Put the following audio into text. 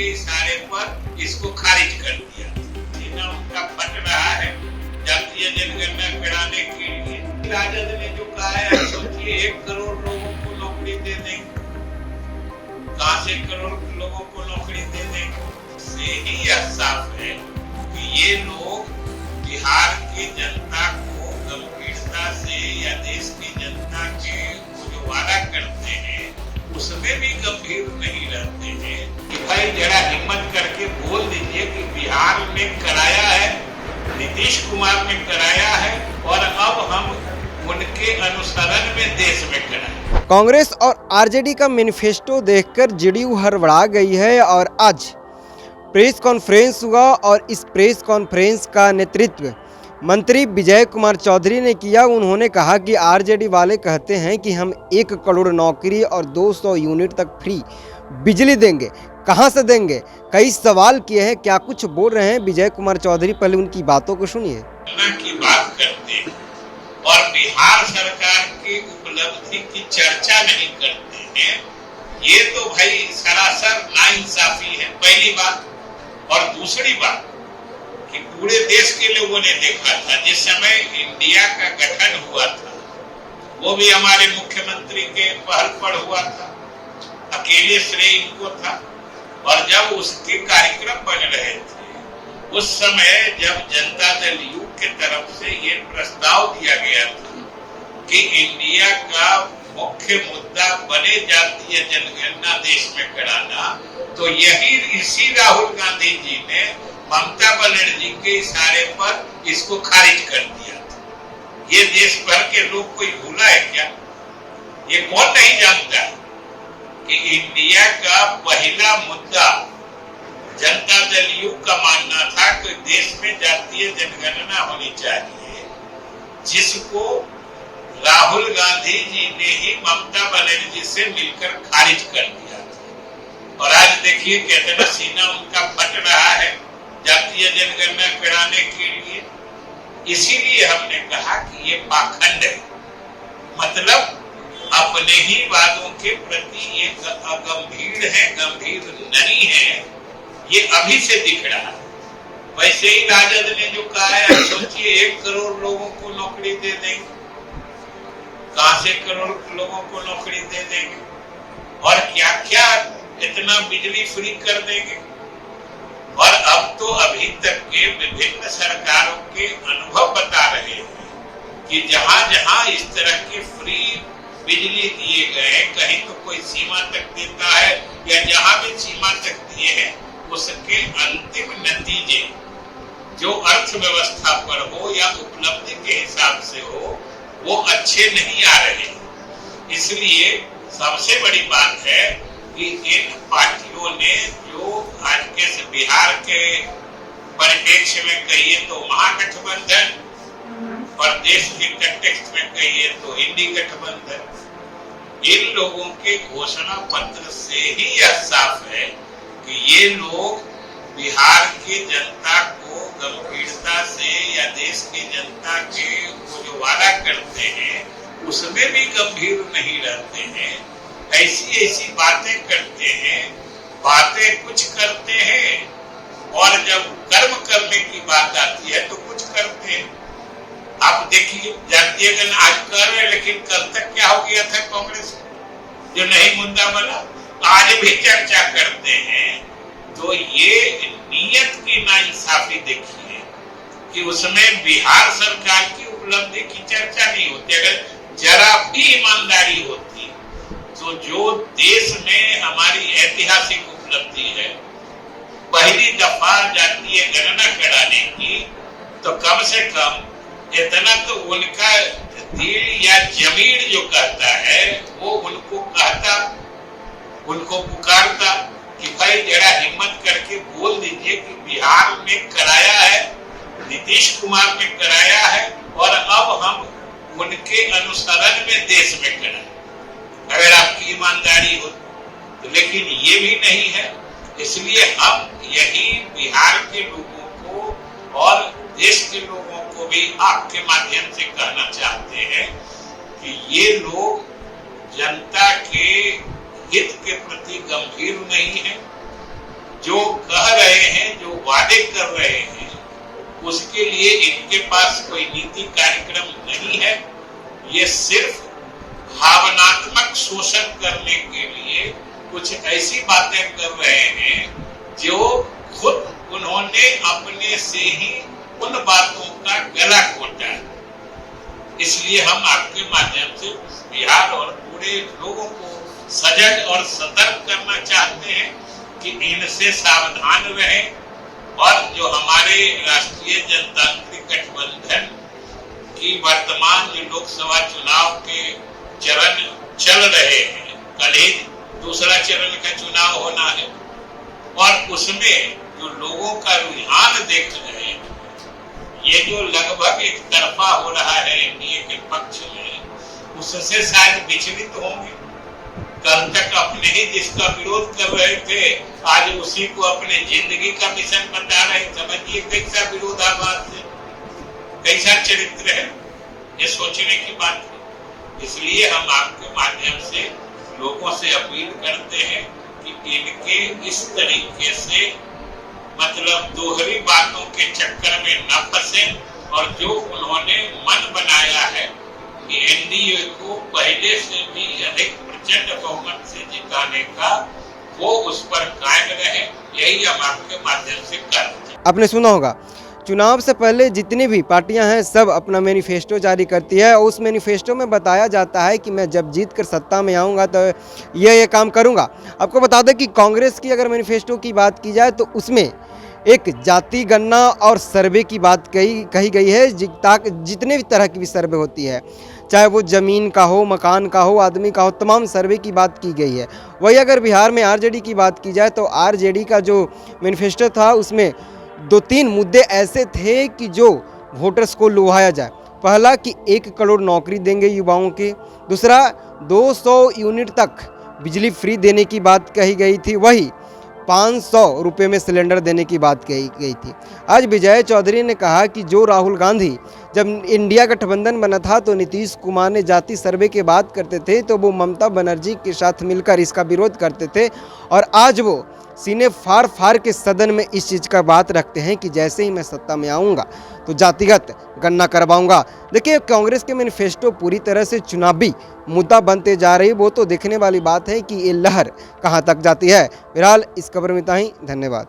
के इशारे पर इसको खारिज कर दिया। सीना उनका फट रहा है जातीय जनगणना कराने के लिए। राजद ने जो कहा है, सोचिए 1 करोड़ लोगों को नौकरी दे देंगे। कहां से करोड़ लोगों को नौकरी दे देंगे? से ही यह साफ है कि ये लोग बिहार की जनता को गंभीरता से या देश की जनता के जो वादा करते हैं उसमें भी गंभीर नहीं रहते हैं कि भाई जरा हिम्मत करके बोल दीजिए कि बिहार में कराया है, नीतीश कुमार ने कराया है और अब हम उनके अनुसरण में देश में कराएं। कांग्रेस और आरजेडी का मैनिफेस्टो देखकर जेडीयू हड़बड़ा गई है और आज प्रेस कॉन्फ्रेंस हुआ और इस प्रेस कॉन्फ्रेंस का नेतृत्व मंत्री विजय कुमार चौधरी ने किया। उन्होंने कहा कि आरजेडी वाले कहते हैं कि हम 1 करोड़ नौकरी और 200 यूनिट तक फ्री बिजली देंगे, कहां से देंगे? कई सवाल किए हैं, क्या कुछ बोल रहे हैं विजय कुमार चौधरी, पहले उनकी बातों को सुनिए। की बात करते हैं और बिहार सरकार की उपलब्धि की चर्चा नहीं करते हैं, ये तो भाई सरासर नाइंसाफी है, पहली बात। और दूसरी बात कि पूरे देश के लोगों ने देखा था जिस समय इंडिया का गठन हुआ था, वो भी हमारे मुख्यमंत्री के पहल पर हुआ था, अकेले श्रेय इनको था। और जब उसके कार्यक्रम बन रहे थे उस समय जब जनता दल यू के तरफ से ये प्रस्ताव दिया गया था कि इंडिया का मुख्य मुद्दा बने जातीय जनगणना देश में कराना, तो इसी राहुल गांधी जी ने ममता बनर्जी के इशारे पर इसको खारिज कर दिया था। ये देश भर के लोग कोई भूला है क्या? ये कौन नहीं जानता है कि इंडिया का पहला मुद्दा जनता दल यू का मानना था कि देश में जातीय जनगणना होनी चाहिए, जिसको राहुल गांधी जी ने ही ममता बनर्जी से मिलकर खारिज कर दिया था। और आज देखिए कितना सीना उनका फट रहा है जातीय जनगणना कराने के लिए। इसीलिए हमने कहा कि ये पाखंड है, मतलब अपने ही वादों के प्रति ये गंभीर है, गंभीर नहीं है, ये अभी से दिख रहा है। वैसे ही राजद ने जो कहा है, सोचिए 1 करोड़ लोगों को नौकरी दे देंगे। कहां से करोड़ लोगों को नौकरी दे देंगे और क्या क्या इतना बिजली फ्री कर देंगे। और अब तो अभी तक के विभिन्न सरकारों के अनुभव बता रहे हैं कि जहां जहां इस तरह के फ्री बिजली दिए गए, कहीं तो कोई सीमा तक देता है या जहां भी सीमा तक दिए हैं उसके अंतिम नतीजे जो अर्थव्यवस्था पर हो या उपलब्धि के हिसाब से हो वो अच्छे नहीं आ रहे। इसलिए सबसे बड़ी बात है कि इन पार्टियों ने जो आज के बिहार के परिप्रेक्ष्य में कहिए तो महागठबंधन और देश के कंटेक्स्ट में कहिए तो इंडी गठबंधन, इन लोगों के घोषणा पत्र से ही यह साफ है कि ये लोग बिहार की जनता को गंभीरता से या देश की जनता के जो वादा करते हैं उसमें भी गंभीर नहीं रहते हैं। ऐसी ऐसी बातें करते हैं, बातें कुछ करते हैं और जब कर्म करने की बात आती है तो कुछ करते हैं। आप देखिए जातीय गण आज कर रहे, लेकिन कल तक क्या हो गया था कांग्रेस जो नहीं मुद्दा बना, आज भी चर्चा करते हैं। तो ये नीयत की नाइंसाफी देखिए कि उसमें बिहार सरकार की उपलब्धि की चर्चा नहीं होती। अगर जरा भी ईमानदारी होती तो जो देश में हमारी ऐतिहासिक उपलब्धि है, पहली दफा जातीय गणना कराने की, तो कम से कम इतना तो उनका दिल या जमीर जो कहता है वो उनको कहता, उनको पुकारता कि भाई जरा हिम्मत करके बोल दीजिए कि बिहार में कराया है, नीतीश कुमार ने कराया है और अब हम उनके अनुसरण में देश में कराएं, अगर आपकी ईमानदारी हो तो। लेकिन ये भी नहीं है। इसलिए हम यही बिहार के लोगों को और देश के लोगों को भी आपके माध्यम से कहना चाहते हैं कि ये लोग जनता के हित के प्रति गंभीर नहीं है जो कह रहे हैं, जो वादे कर रहे हैं, उसके लिए इनके पास कोई नीति कार्यक्रम नहीं है। ये सिर्फ भावनात्मक शोषण करने के लिए कुछ ऐसी बातें कर रहे हैं जो खुद उन्होंने अपने से ही उन बातों का गला घोटा है। इसलिए हम आपके माध्यम से बिहार और पूरे लोगों को सजग और सतर्क करना चाहते हैं कि इनसे सावधान रहें और जो हमारे राष्ट्रीय जनतांत्रिक गठबंधन की वर्तमान जो लोकसभा चुनाव के चरण चल रहे हैं, कल ही दूसरा चरण का चुनाव होना है और उसमें जो लोगों का रुझान देख रहे हैं, ये जो लगभग एक तरफा हो रहा है एनडीए के पक्ष में, उससे शायद विचलित होंगे। कल तक अपने ही जिसका विरोध कर रहे थे, आज उसी को अपने जिंदगी का मिशन बता रहे। समझिए कैसा विरोधाभास है, कैसा चरित्र है, ये सोचने की बात है। इसलिए हम आपके माध्यम से लोगों से अपील करते हैं कि इनके इस तरीके से मतलब दोहरी बातों के चक्कर में न फंसे और जो उन्होंने मन बनाया है कि एनडीए को पहले से भी अधिक प्रचंड बहुमत से जिताने का, वो उस पर कायम रहे। यही हम आपके माध्यम से कर रहे हैं। आपने सुना होगा, चुनाव से पहले जितनी भी पार्टियां हैं सब अपना मैनिफेस्टो जारी करती है और उस मैनिफेस्टो में बताया जाता है कि मैं जब जीत कर सत्ता में आऊँगा तो ये काम करूँगा। आपको बता दें कि कांग्रेस की अगर मैनिफेस्टो की बात की जाए तो उसमें एक जाति गणना और सर्वे की बात कही गई है, जितने भी तरह की भी सर्वे होती है, चाहे वो ज़मीन का हो, मकान का हो, आदमी का हो, तमाम सर्वे की बात की गई है। वही अगर बिहार में आरजेडी की बात की जाए तो आरजेडी का जो मैनिफेस्टो था उसमें 2-3 मुद्दे ऐसे थे कि जो वोटर्स को लुभाया जाए। पहला कि 1 करोड़ नौकरी देंगे युवाओं के, दूसरा 200 यूनिट तक बिजली फ्री देने की बात कही गई थी, वही 500 रुपये में सिलेंडर देने की बात कही गई थी। आज विजय चौधरी ने कहा कि जो राहुल गांधी जब इंडिया गठबंधन बना था तो नीतीश कुमार ने जाति सर्वे की बात करते थे तो वो ममता बनर्जी के साथ मिलकर इसका विरोध करते थे और आज वो सीने फाड़ के सदन में इस चीज़ का बात रखते हैं कि जैसे ही मैं सत्ता में आऊँगा तो जातिगत गणना करवाऊँगा। देखिए, कांग्रेस के मैनिफेस्टो पूरी तरह से चुनावी मुद्दा बनते जा रही, वो तो देखने वाली बात है कि ये लहर कहाँ तक जाती है। फिलहाल इस खबर में इतना ही, धन्यवाद।